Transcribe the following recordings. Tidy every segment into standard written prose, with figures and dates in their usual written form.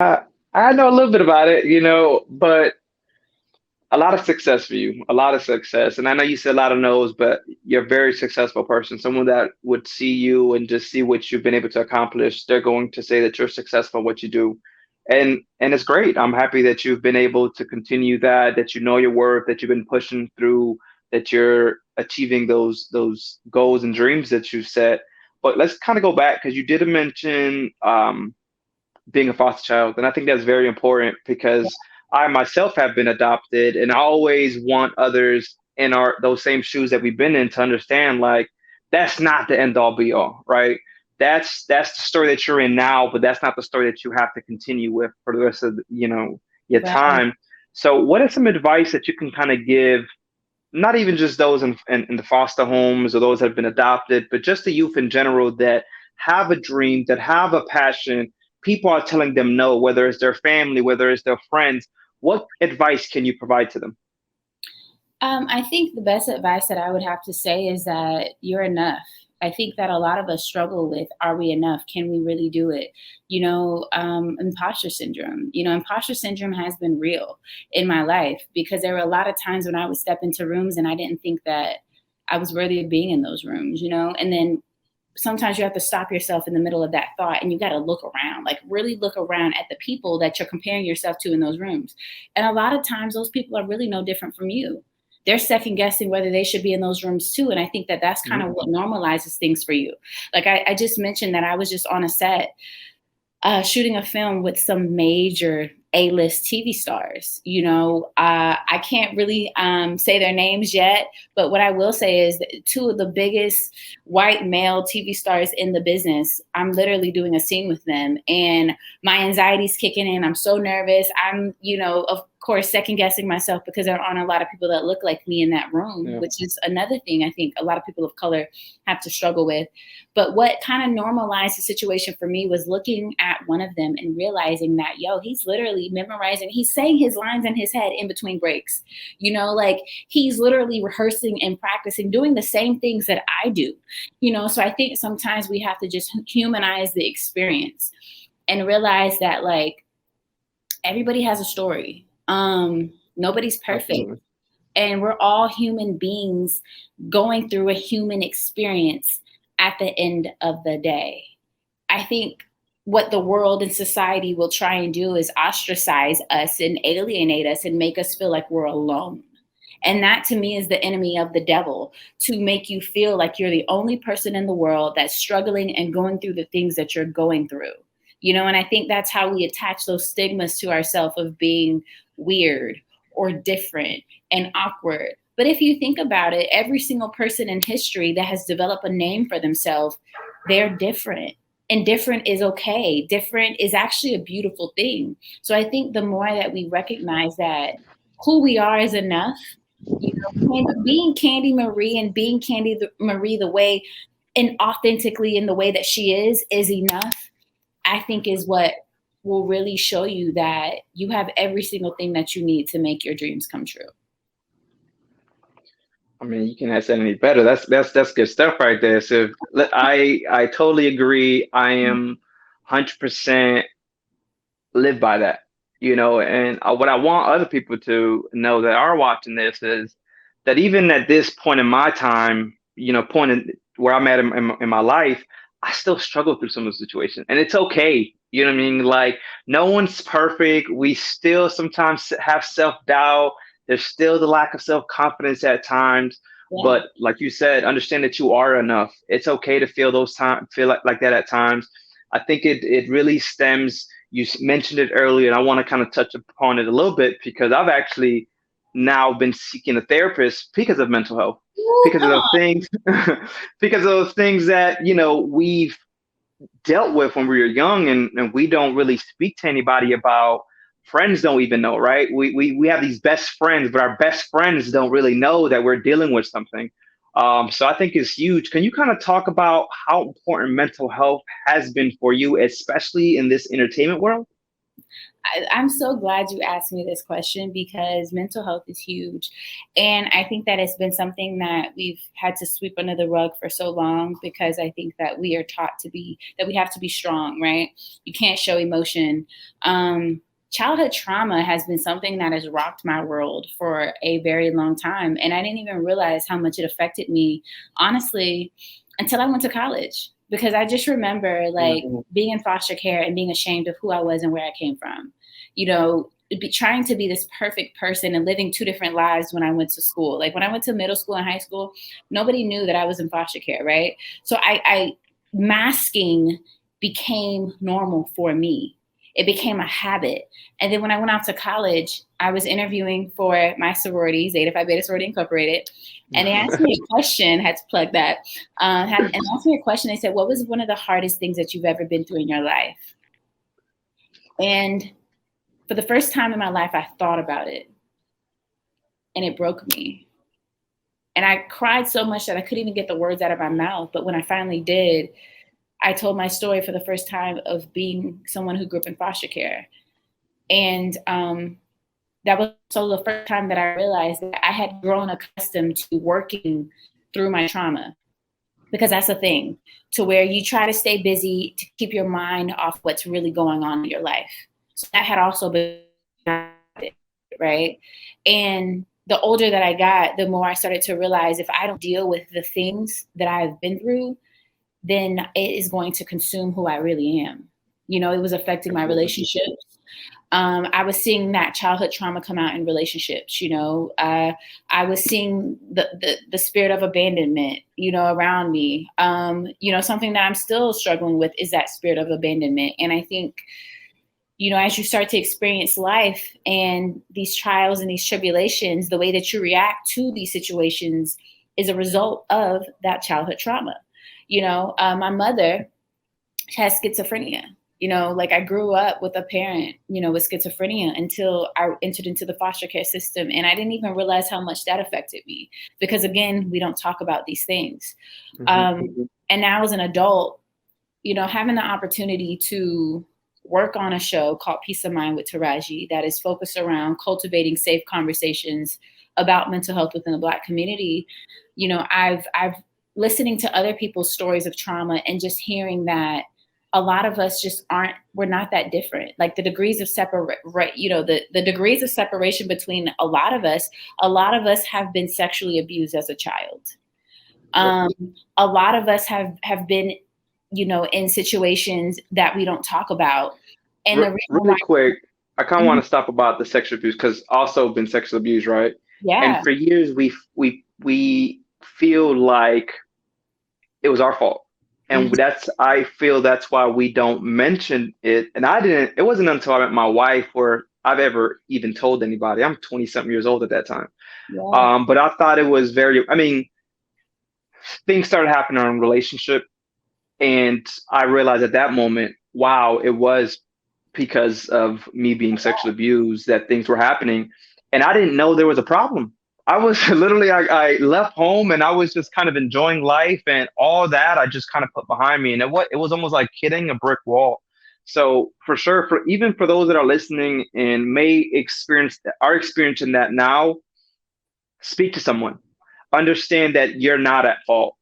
Uh, I know a little bit about it, but a lot of success for you, a lot of success. And I know you said a lot of no's, but you're a very successful person. Someone that would see you and just see what you've been able to accomplish, they're going to say that you're successful at what you do. And it's great. I'm happy that you've been able to continue that, that you know your worth, that you've been pushing through, that you're achieving those goals and dreams that you've set. But let's kind of go back because you did mention being a foster child. And I think that's very important because I myself have been adopted and I always want others in our those same shoes that we've been in to understand like that's not the end all be all, right? That's the story that you're in now, but that's not the story that you have to continue with for the rest of your Right. time. So what is some advice that you can kind of give not even just those in the foster homes or those that have been adopted, but just the youth in general that have a dream, that have a passion. People are telling them no, whether it's their family, whether it's their friends. What advice can you provide to them? I think the best advice that I would have to say is that you're enough. I think that a lot of us struggle with, are we enough? Can we really do it? Imposter syndrome. Imposter syndrome has been real in my life because there were a lot of times when I would step into rooms and I didn't think that I was worthy of being in those rooms. And then sometimes you have to stop yourself in the middle of that thought and you got to look around, like really look around at the people that you're comparing yourself to in those rooms. And a lot of times those people are really no different from you. They're second guessing whether they should be in those rooms too. And I think that that's kind Mhm. of what normalizes things for you. Like I just mentioned that I was just on a set shooting a film with some major A-list TV stars. I can't really say their names yet, but what I will say is that two of the biggest white male TV stars in the business, I'm literally doing a scene with them, and my anxiety's kicking in. I'm so nervous. Of course, second guessing myself because there aren't a lot of people that look like me in that room, Yeah. which is another thing I think a lot of people of color have to struggle with. But what kind of normalized the situation for me was looking at one of them and realizing that, yo, he's literally memorizing, he's saying his lines in his head in between breaks. Like he's literally rehearsing and practicing, doing the same things that I do. So I think sometimes we have to just humanize the experience and realize that like everybody has a story. Nobody's perfect. Absolutely. And we're all human beings going through a human experience at the end of the day. I think what the world and society will try and do is ostracize us and alienate us and make us feel like we're alone. And that to me is the enemy of the devil, to make you feel like you're the only person in the world that's struggling and going through the things that you're going through. And I think that's how we attach those stigmas to ourselves of being weird or different and awkward. But if you think about it, every single person in history that has developed a name for themselves, they're different. And different is okay. Different is actually a beautiful thing. So I think the more that we recognize that who we are is enough, being Candi Marie and being Marie the way and authentically in the way that she is enough, I think is what will really show you that you have every single thing that you need to make your dreams come true. I mean, you can ask that any better. That's good stuff right there. So I totally agree. I am 100% live by that, and what I want other people to know that are watching this is that even at this point in my time, point in where I'm at in my life, I still struggle through some of the situations, and it's okay. You know what I mean? Like no one's perfect. We still sometimes have self doubt. There's still the lack of self confidence at times. Yeah. But like you said, understand that you are enough. It's okay to feel those time feel like that at times. I think it really stems. You mentioned it earlier, and I want to kind of touch upon it a little bit because I've actually now been seeking a therapist because of mental health, Ooh, because of come those on. things, because of those things that we've dealt with when we were young, and we don't really speak to anybody about. Friends don't even know, right? We have these best friends, but our best friends don't really know that we're dealing with something. So I think it's huge. Can you kind of talk about how important mental health has been for you, especially in this entertainment world? I'm so glad you asked me this question because mental health is huge. And I think that it's been something that we've had to sweep under the rug for so long because I think that we are taught that we have to be strong, right? You can't show emotion. Childhood trauma has been something that has rocked my world for a very long time. And I didn't even realize how much it affected me, honestly, until I went to college. Because I just remember like Mhm. being in foster care and being ashamed of who I was and where I came from. Trying to be this perfect person and living two different lives when I went to school. Like when I went to middle school and high school, nobody knew that I was in foster care, right? So I masking became normal for me. It became a habit. And then when I went off to college, I was interviewing for my sorority, Zeta Phi Beta Sorority Incorporated. And they asked me a question, had to plug that. And asked me a question. They said, what was one of the hardest things that you've ever been through in your life? And for the first time in my life, I thought about it. And it broke me. And I cried so much that I couldn't even get the words out of my mouth. But when I finally did, I told my story for the first time of being someone who grew up in foster care. And that was also the first time that I realized that I had grown accustomed to working through my trauma. Because that's the thing, to where you try to stay busy to keep your mind off what's really going on in your life. So that had also been, right? And the older that I got, the more I started to realize if I don't deal with the things that I've been through, then it is going to consume who I really am. It was affecting my relationships. I was seeing that childhood trauma come out in relationships. I was seeing the spirit of abandonment, around me. Something that I'm still struggling with is that spirit of abandonment. And I think, as you start to experience life and these trials and these tribulations, the way that you react to these situations is a result of that childhood trauma. My mother has schizophrenia. Like I grew up with a parent, with schizophrenia until I entered into the foster care system. And I didn't even realize how much that affected me because, again, we don't talk about these things. And now as an adult, having the opportunity to work on a show called Peace of Mind with Taraji that is focused around cultivating safe conversations about mental health within the Black community. I've listening to other people's stories of trauma and just hearing that a lot of us just we're not that different. Like the degrees of the degrees of separation between a lot of us have been sexually abused as a child. A lot of us have been, in situations that we don't talk about. And the reason Really why, quick, I kind of want to stop about the sexual abuse because also been sexual abuse, right? And yeah, for years we feel like it was our fault. And mhm, I feel that's why we don't mention it. And it wasn't until I met my wife where I've ever even told anybody. I'm 20 something years old at that time. yeah, But I thought it was I mean, things started happening in our relationship. And I realized at that moment, wow, it was because of me being sexually abused that things were happening. And I didn't know there was a problem. I was literally, I left home and I was just kind of enjoying life and all that I just kind of put behind me. And it was almost like hitting a brick wall. So for sure, even for those that are listening and are experiencing that now, speak to someone. Understand that you're not at fault,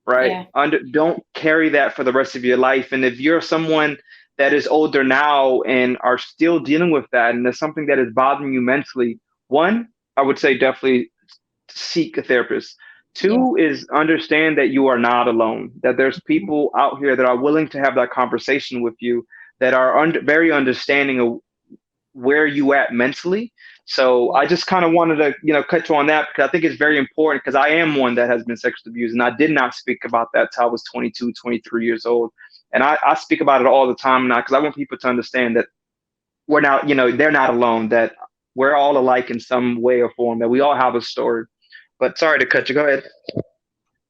right? yeah, Don't carry that for the rest of your life. And if you're someone that is older now and are still dealing with that, and there's something that is bothering you mentally, one, I would say definitely seek a therapist. yeah, Two is understand that you are not alone, that there's people out here that are willing to have that conversation with you, that are very understanding of where you at mentally. So I just kind of wanted to, cut you on that because I think it's very important because I am one that has been sexually abused and I did not speak about that till I was 22, 23 years old. And I speak about it all the time now because I want people to understand that we're not, they're not alone, that we're all alike in some way or form, that we all have a story. But sorry to cut you. Go ahead.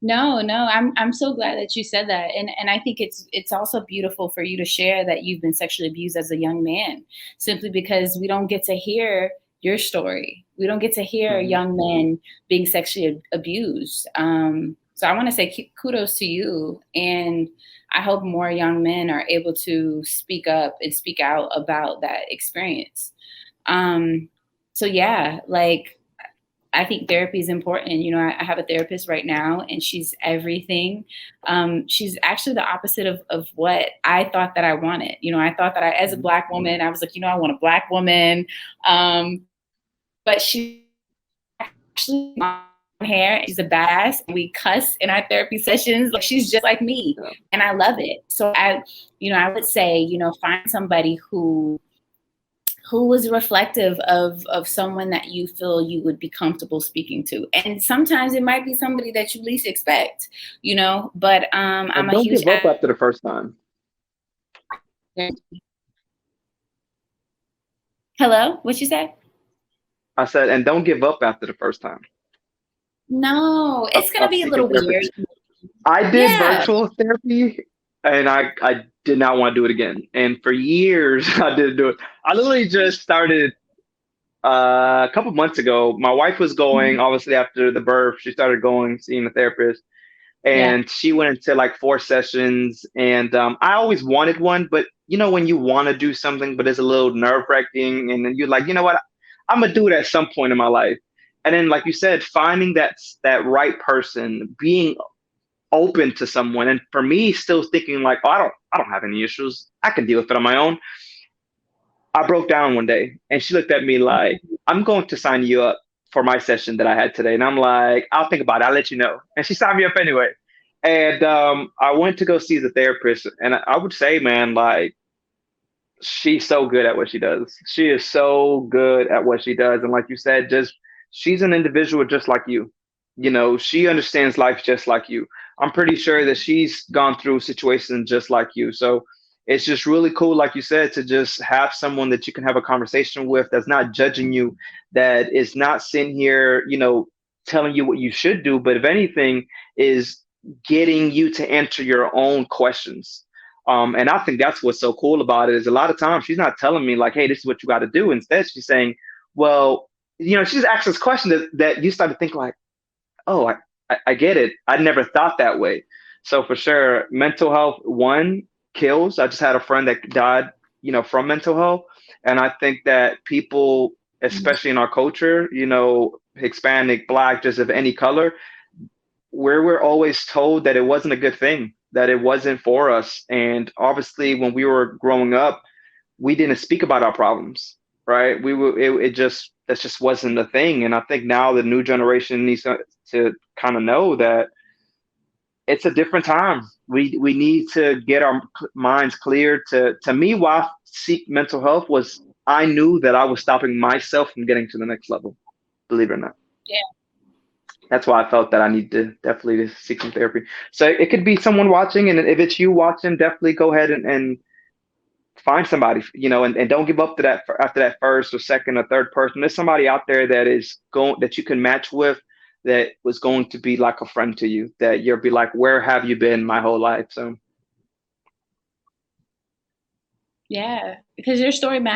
No, I'm so glad that you said that. And I think it's also beautiful for you to share that you've been sexually abused as a young man, simply because we don't get to hear your story. We don't get to hear Mm-hmm. young men being sexually abused. So I want to say kudos to you. And I hope more young men are able to speak up and speak out about that experience. Um, so yeah, like I think therapy is important. You know, I have a therapist right now and she's everything. She's actually the opposite of what I thought that I wanted. You know, I thought that as a Mhm. Black woman, I was like, I want a Black woman. But she actually long hair and she's a badass. We cuss in our therapy sessions. Like she's just like me. Yeah. And I love it. So I would say, find somebody who was reflective of someone that you feel you would be comfortable speaking to. And sometimes it might be somebody that you least expect, but I'm And a don't huge give up after the first time. advocate. Hello, what you say? I said, and don't give up after the first time No, it's gonna of be a seeking little therapy. weird. I did Yeah, virtual therapy and I did not want to do it again. And for years I didn't do it. I literally just started a couple months ago. My wife was going, obviously after the birth, she started going, seeing a therapist, yeah, and she went into like 4 sessions. And I always wanted one, but when you want to do something, but it's a little nerve-wracking, and then you're like, you know what, I'm gonna do it at some point in my life. And then, like you said, finding that right person, being open to someone, and for me, still thinking like, oh, I don't have any issues. I can deal with it on my own. I broke down one day and she looked at me like, I'm going to sign you up for my session that I had today. And I'm like, I'll think about it. I'll let you know. And she signed me up anyway. And I went to go see the therapist. And I would say, man, like, she's so good at what she does. She is so good at what she does. And like you said, just she's an individual just like you. She understands life just like you. I'm pretty sure that she's gone through situations just like you. So it's just really cool, like you said, to just have someone that you can have a conversation with that's not judging you, that is not sitting here, telling you what you should do, but if anything, is getting you to answer your own questions. And I think that's what's so cool about it is a lot of times she's not telling me like, hey, this is what you got to do. Instead, she's saying, well, she's asking this question that you start to think like, oh, I get it. I never thought that way. So for sure, mental health, one, kills. I just had a friend that died, from mental health. And I think that people, especially in our culture, Hispanic, Black, just of any color, where we're always told that it wasn't a good thing, that it wasn't for us. And obviously, when we were growing up, we didn't speak about our problems, right? It just, that just wasn't a thing. And I think now the new generation needs to kind of know that it's a different time. We need to get our minds clear. To me, why I seek mental health was I knew that I was stopping myself from getting to the next level, believe it or not. yeah, That's why I felt that I need to definitely to seek some therapy. So it could be someone watching, and if it's you watching, definitely go ahead and find somebody, and don't give up to that after that first or second or third person. There's somebody out there that is going that you can match with, that was going to be like a friend to you, that you'll be like, where have you been my whole life? So yeah. Because your story matters.